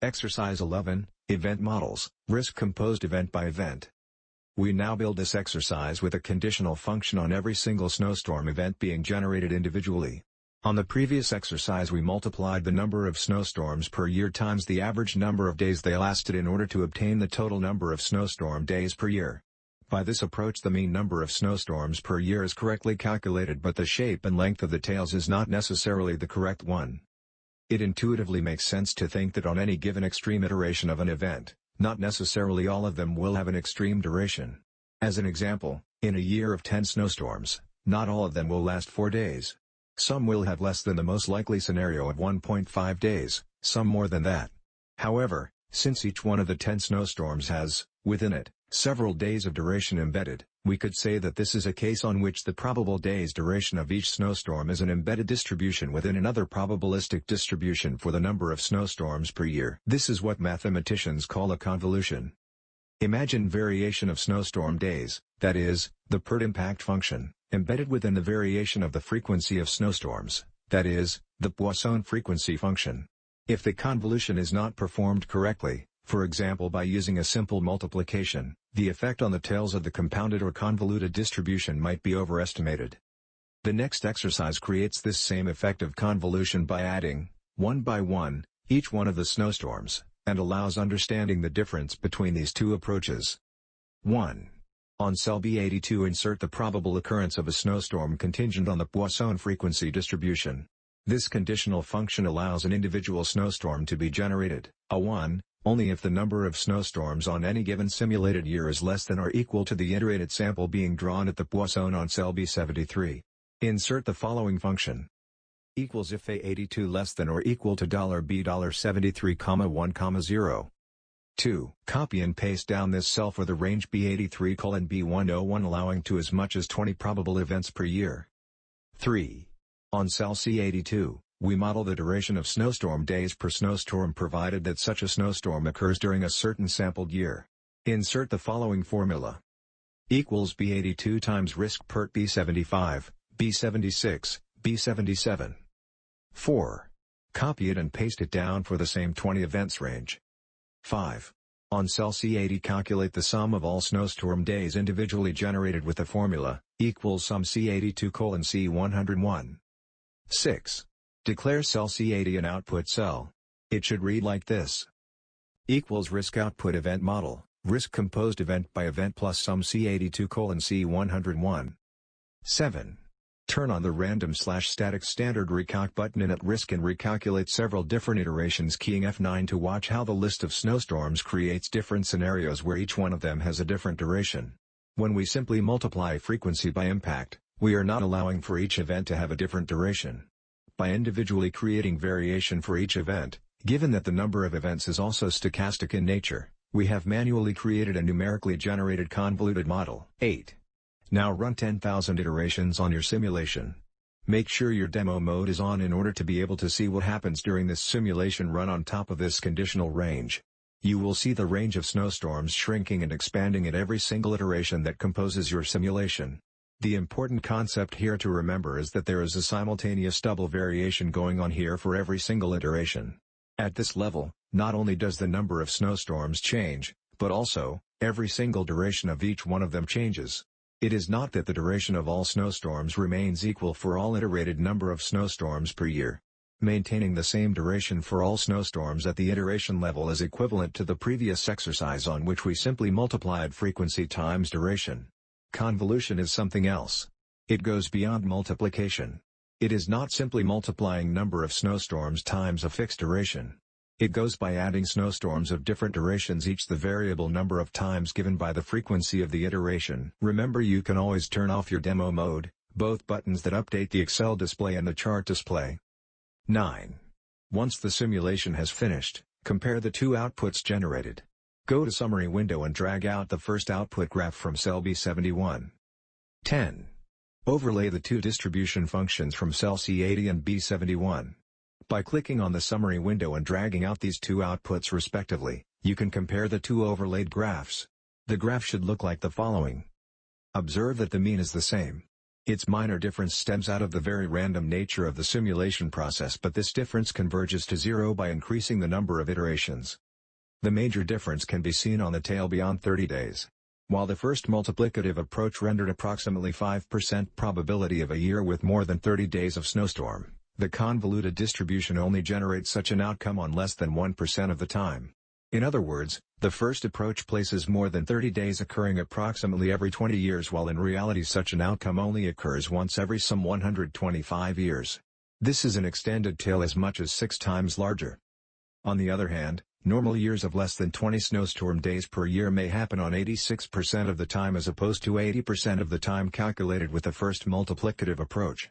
Exercise 11, Event Models, Risk Composed Event by Event. We now build this exercise with a conditional function on every single snowstorm event being generated individually. On the previous exercise we multiplied the number of snowstorms per year times the average number of days they lasted in order to obtain the total number of snowstorm days per year. By this approach the mean number of snowstorms per year is correctly calculated, but the shape and length of the tails is not necessarily the correct one. It intuitively makes sense to think that on any given extreme iteration of an event, not necessarily all of them will have an extreme duration. As an example, in a year of 10 snowstorms, not all of them will last 4 days. Some will have less than the most likely scenario of 1.5 days, some more than that. However, since each one of the 10 snowstorms has, within it, several days of duration embedded, we could say that this is a case on which the probable days duration of each snowstorm is an embedded distribution within another probabilistic distribution for the number of snowstorms per year. This is what mathematicians call a convolution. Imagine variation of snowstorm days, that is, the PERT impact function, embedded within the variation of the frequency of snowstorms, that is, the Poisson frequency function. If the convolution is not performed correctly, for example by using a simple multiplication, the effect on the tails of the compounded or convoluted distribution might be overestimated. The next exercise creates this same effect of convolution by adding, one by one, each one of the snowstorms, and allows understanding the difference between these two approaches. 1. On cell B82 insert the probable occurrence of a snowstorm contingent on the Poisson frequency distribution. This conditional function allows an individual snowstorm to be generated, a 1, only if the number of snowstorms on any given simulated year is less than or equal to the iterated sample being drawn at the Poisson on cell B73. Insert the following function. Equals if A82 less than or equal to $B$73, 1, 0. 2. Copy and paste down this cell for the range B83 B101 allowing to as much as 20 probable events per year. 3. On cell C82, we model the duration of snowstorm days per snowstorm provided that such a snowstorm occurs during a certain sampled year. Insert the following formula. Equals B82 times risk PERT B75, B76, B77. 4. Copy it and paste it down for the same 20 events range. 5. On cell C80 calculate the sum of all snowstorm days individually generated with the formula, equals sum C82 C101. 6. Declare cell C80 an output cell. It should read like this. Equals risk output event model, risk composed event by event plus sum C82 C101. 7. Turn on the random/static standard recalc button in at risk and recalculate several different iterations keying F9 to watch how the list of snowstorms creates different scenarios where each one of them has a different duration. When we simply multiply frequency by impact, we are not allowing for each event to have a different duration. By individually creating variation for each event, given that the number of events is also stochastic in nature, we have manually created a numerically generated convoluted model. 8. Now run 10,000 iterations on your simulation. Make sure your demo mode is on in order to be able to see what happens during this simulation run on top of this conditional range. You will see the range of snowstorms shrinking and expanding at every single iteration that composes your simulation. The important concept here to remember is that there is a simultaneous double variation going on here for every single iteration. At this level, not only does the number of snowstorms change, but also, every single duration of each one of them changes. It is not that the duration of all snowstorms remains equal for all iterated number of snowstorms per year. Maintaining the same duration for all snowstorms at the iteration level is equivalent to the previous exercise on which we simply multiplied frequency times duration. Convolution is something else. It goes beyond multiplication. It is not simply multiplying number of snowstorms times a fixed duration. It goes by adding snowstorms of different durations each the variable number of times given by the frequency of the iteration. Remember, you can always turn off your demo mode, both buttons that update the Excel display and the chart display. 9. Once the simulation has finished, compare the two outputs generated. Go to Summary window and drag out the first output graph from cell B71. 10. Overlay the two distribution functions from cell C80 and B71. By clicking on the Summary window and dragging out these two outputs respectively, you can compare the two overlaid graphs. The graph should look like the following. Observe that the mean is the same. Its minor difference stems out of the very random nature of the simulation process, but this difference converges to zero by increasing the number of iterations. The major difference can be seen on the tail beyond 30 days. While the first multiplicative approach rendered approximately 5% probability of a year with more than 30 days of snowstorm, the convoluted distribution only generates such an outcome on less than 1% of the time. In other words, the first approach places more than 30 days occurring approximately every 20 years, while in reality such an outcome only occurs once every some 125 years. This is an extended tail as much as 6 times larger. On the other hand, normal years of less than 20 snowstorm days per year may happen on 86% of the time as opposed to 80% of the time calculated with the first multiplicative approach.